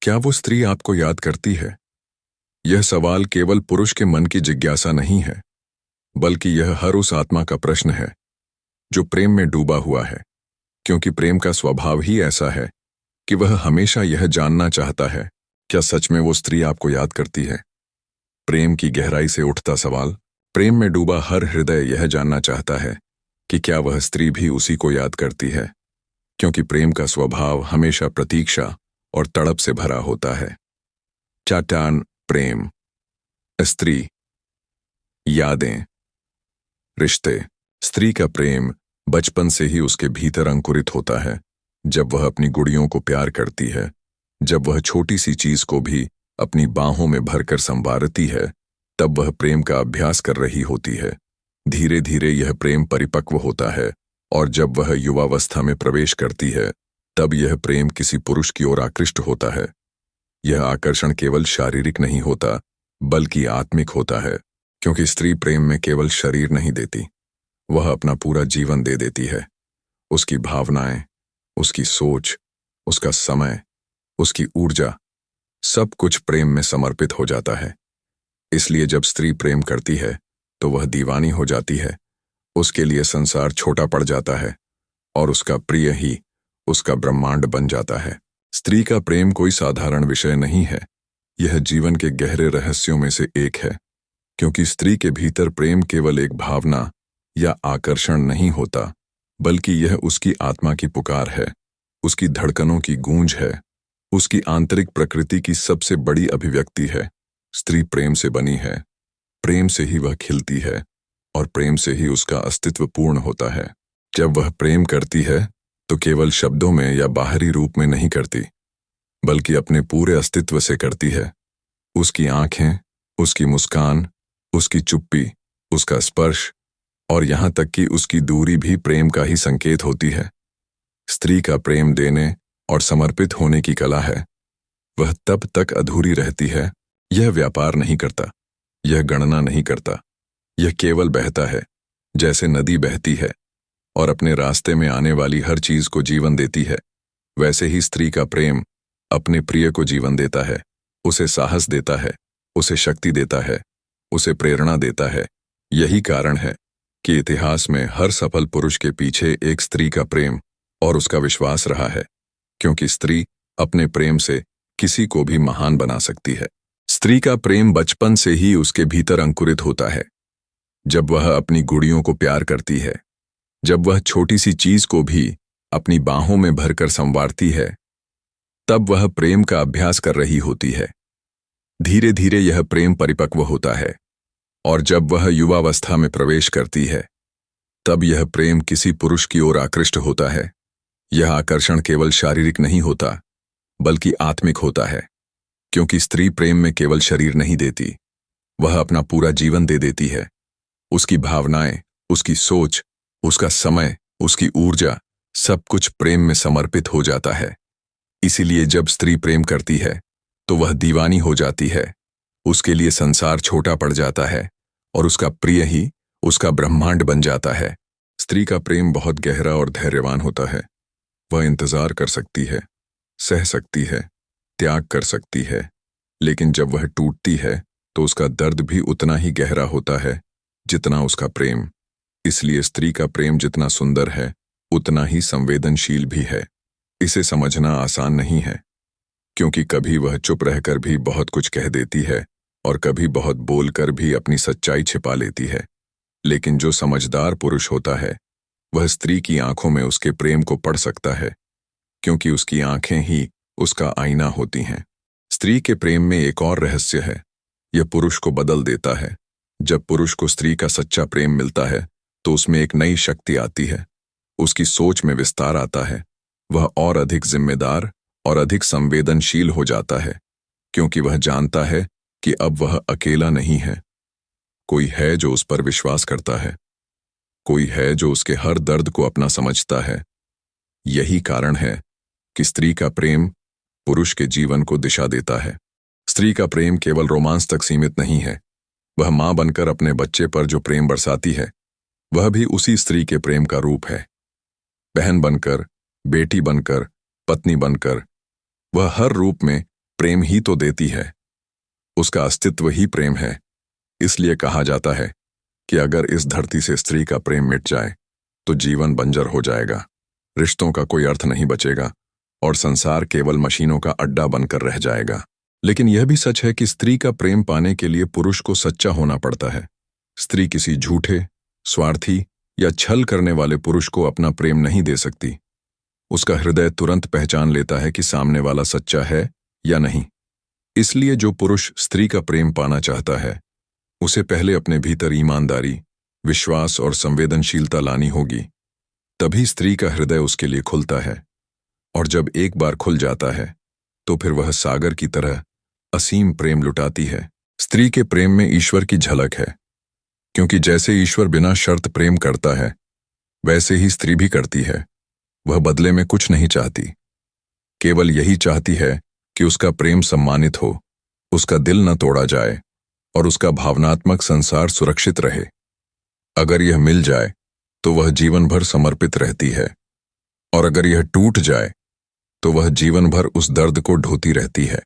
क्या वो स्त्री आपको याद करती है? यह सवाल केवल पुरुष के मन की जिज्ञासा नहीं है, बल्कि यह हर उस आत्मा का प्रश्न है जो प्रेम में डूबा हुआ है, क्योंकि प्रेम का स्वभाव ही ऐसा है कि वह हमेशा यह जानना चाहता है, क्या सच में वो स्त्री आपको याद करती है? प्रेम की गहराई से उठता सवाल। प्रेम में डूबा हर हृदय यह जानना चाहता है कि क्या वह स्त्री भी उसी को याद करती है, क्योंकि प्रेम का स्वभाव हमेशा प्रतीक्षा और तड़प से भरा होता है। चट्टान प्रेम, स्त्री, यादें, रिश्ते। स्त्री का प्रेम बचपन से ही उसके भीतर अंकुरित होता है। जब वह अपनी गुड़ियों को प्यार करती है, जब वह छोटी सी चीज को भी अपनी बाहों में भरकर संवारती है, तब वह प्रेम का अभ्यास कर रही होती है। धीरे धीरे यह प्रेम परिपक्व होता है, और जब वह युवावस्था में प्रवेश करती है, तब यह प्रेम किसी पुरुष की ओर आकृष्ट होता है। यह आकर्षण केवल शारीरिक नहीं होता, बल्कि आत्मिक होता है, क्योंकि स्त्री प्रेम में केवल शरीर नहीं देती, वह अपना पूरा जीवन दे देती है। उसकी भावनाएं, उसकी सोच, उसका समय, उसकी ऊर्जा, सब कुछ प्रेम में समर्पित हो जाता है। इसलिए जब स्त्री प्रेम करती है तो वह दीवानी हो जाती है। उसके लिए संसार छोटा पड़ जाता है और उसका प्रिय ही उसका ब्रह्मांड बन जाता है। स्त्री का प्रेम कोई साधारण विषय नहीं है, यह जीवन के गहरे रहस्यों में से एक है, क्योंकि स्त्री के भीतर प्रेम केवल एक भावना या आकर्षण नहीं होता, बल्कि यह उसकी आत्मा की पुकार है, उसकी धड़कनों की गूंज है, उसकी आंतरिक प्रकृति की सबसे बड़ी अभिव्यक्ति है। स्त्री प्रेम से बनी है, प्रेम से ही वह खिलती है, और प्रेम से ही उसका अस्तित्व पूर्ण होता है। जब वह प्रेम करती है तो केवल शब्दों में या बाहरी रूप में नहीं करती, बल्कि अपने पूरे अस्तित्व से करती है। उसकी आंखें, उसकी मुस्कान, उसकी चुप्पी, उसका स्पर्श, और यहाँ तक कि उसकी दूरी भी प्रेम का ही संकेत होती है। स्त्री का प्रेम देने और समर्पित होने की कला है। वह तब तक अधूरी रहती है, यह व्यापार नहीं करता, यह गणना नहीं करता, यह केवल बहता है, जैसे नदी बहती है और अपने रास्ते में आने वाली हर चीज को जीवन देती है। वैसे ही स्त्री का प्रेम अपने प्रिय को जीवन देता है, उसे साहस देता है, उसे शक्ति देता है, उसे प्रेरणा देता है। यही कारण है कि इतिहास में हर सफल पुरुष के पीछे एक स्त्री का प्रेम और उसका विश्वास रहा है, क्योंकि स्त्री अपने प्रेम से किसी को भी महान बना सकती है। स्त्री का प्रेम बचपन से ही उसके भीतर अंकुरित होता है। जब वह अपनी गुड़ियों को प्यार करती है, जब वह छोटी सी चीज को भी अपनी बाहों में भरकर संवारती है, तब वह प्रेम का अभ्यास कर रही होती है। धीरे धीरे यह प्रेम परिपक्व होता है, और जब वह युवावस्था में प्रवेश करती है, तब यह प्रेम किसी पुरुष की ओर आकृष्ट होता है। यह आकर्षण केवल शारीरिक नहीं होता, बल्कि आत्मिक होता है, क्योंकि स्त्री प्रेम में केवल शरीर नहीं देती, वह अपना पूरा जीवन दे देती है। उसकी भावनाएं, उसकी सोच, उसका समय, उसकी ऊर्जा, सब कुछ प्रेम में समर्पित हो जाता है। इसीलिए जब स्त्री प्रेम करती है तो वह दीवानी हो जाती है। उसके लिए संसार छोटा पड़ जाता है और उसका प्रिय ही उसका ब्रह्मांड बन जाता है। स्त्री का प्रेम बहुत गहरा और धैर्यवान होता है। वह इंतजार कर सकती है, सह सकती है, त्याग कर सकती है, लेकिन जब वह टूटती है तो उसका दर्द भी उतना ही गहरा होता है जितना उसका प्रेम। इसलिए स्त्री का प्रेम जितना सुंदर है, उतना ही संवेदनशील भी है। इसे समझना आसान नहीं है, क्योंकि कभी वह चुप रहकर भी बहुत कुछ कह देती है और कभी बहुत बोलकर भी अपनी सच्चाई छिपा लेती है। लेकिन जो समझदार पुरुष होता है, वह स्त्री की आंखों में उसके प्रेम को पढ़ सकता है, क्योंकि उसकी आंखें ही उसका आईना होती हैं। स्त्री के प्रेम में एक और रहस्य है, यह पुरुष को बदल देता है। जब पुरुष को स्त्री का सच्चा प्रेम मिलता है तो उसमें एक नई शक्ति आती है, उसकी सोच में विस्तार आता है। वह और अधिक जिम्मेदार और अधिक संवेदनशील हो जाता है, क्योंकि वह जानता है कि अब वह अकेला नहीं है। कोई है जो उस पर विश्वास करता है, कोई है जो उसके हर दर्द को अपना समझता है। यही कारण है कि स्त्री का प्रेम पुरुष के जीवन को दिशा देता है। स्त्री का प्रेम केवल रोमांस तक सीमित नहीं है। वह मां बनकर अपने बच्चे पर जो प्रेम बरसाती है, वह भी उसी स्त्री के प्रेम का रूप है। बहन बनकर, बेटी बनकर, पत्नी बनकर, वह हर रूप में प्रेम ही तो देती है, उसका अस्तित्व ही प्रेम है। इसलिए कहा जाता है कि अगर इस धरती से स्त्री का प्रेम मिट जाए तो जीवन बंजर हो जाएगा, रिश्तों का कोई अर्थ नहीं बचेगा और संसार केवल मशीनों का अड्डा बनकर रह जाएगा। लेकिन यह भी सच है कि स्त्री का प्रेम पाने के लिए पुरुष को सच्चा होना पड़ता है। स्त्री किसी झूठे, स्वार्थी या छल करने वाले पुरुष को अपना प्रेम नहीं दे सकती। उसका हृदय तुरंत पहचान लेता है कि सामने वाला सच्चा है या नहीं। इसलिए जो पुरुष स्त्री का प्रेम पाना चाहता है, उसे पहले अपने भीतर ईमानदारी, विश्वास और संवेदनशीलता लानी होगी। तभी स्त्री का हृदय उसके लिए खुलता है, और जब एक बार खुल जाता है तो फिर वह सागर की तरह असीम प्रेम लुटाती है। स्त्री के प्रेम में ईश्वर की झलक है, क्योंकि जैसे ईश्वर बिना शर्त प्रेम करता है, वैसे ही स्त्री भी करती है। वह बदले में कुछ नहीं चाहती, केवल यही चाहती है कि उसका प्रेम सम्मानित हो, उसका दिल न तोड़ा जाए और उसका भावनात्मक संसार सुरक्षित रहे। अगर यह मिल जाए तो वह जीवन भर समर्पित रहती है, और अगर यह टूट जाए तो वह जीवन भर उस दर्द को ढोती रहती है।